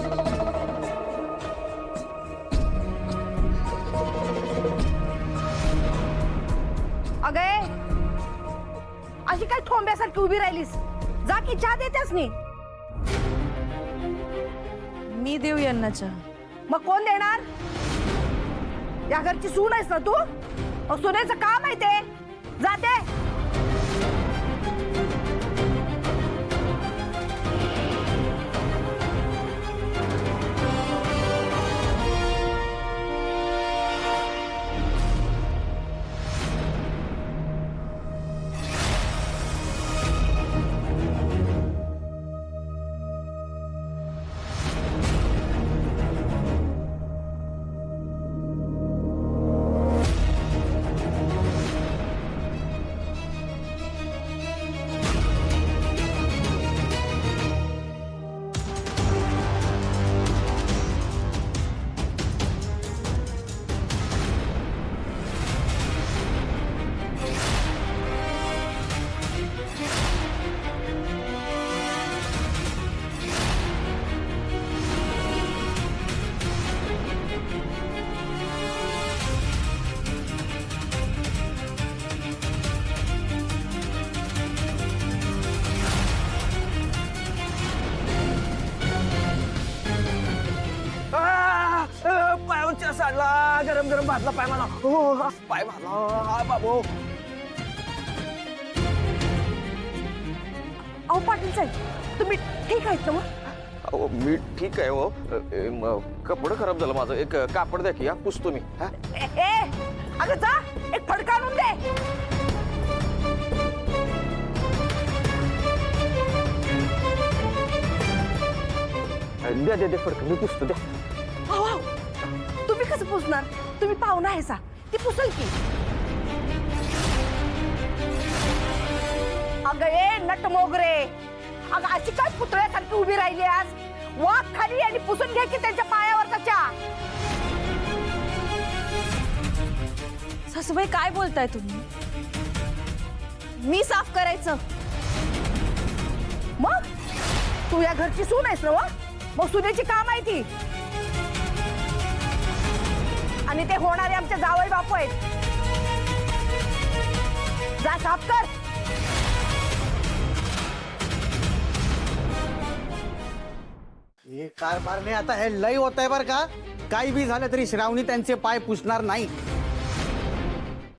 अगे अशी काय ठोंब्यासारखी उभी राहिलीस? जा की चहा देतेस नी. मी देऊ यांना चहा. मग कोण देणार? या घरची सून आहेस ना तू? मग सुनेचं काम आहे ते. जाते. पायावरच्या साडला गरम गरम भाजला पाय मला. हो पाय भाजला बाबू. अहो पाटील साहेब तुम्ही ठीक आहेत ना? अहो मी ठीक आहे हो. कपडं खराब झालं माझं. एक कापड द्या की या पुसतो मी. हा अगं जा एक फडका आणून दे. द्या द्या द्या फडकं मी पुसतो द्या. अहो तुम्ही कसं पुसणार? तुम्ही पाहुणा आहे सा ती पुसल की. अगं ए नट मोगरे, अगं अशी काय पुतळ्यासारखी उभी राहिली आज? वाक खाली आणि पुसून घे की त्यांच्या पायावरचा चहा. सासूबाई काय बोलताय तुम्ही? मी साफ करायचं? मग तू या घरची सून आहेस ना वा? मग सुनेची काम आहे ती. आणि ते होणारे आमचे जावई बापू आहेत. जा साफ कर. हे कारभार नाही आता हे लय होत आहे बर का. काही बी झालं तरी श्रावणी त्यांचे पाय पुसणार नाही.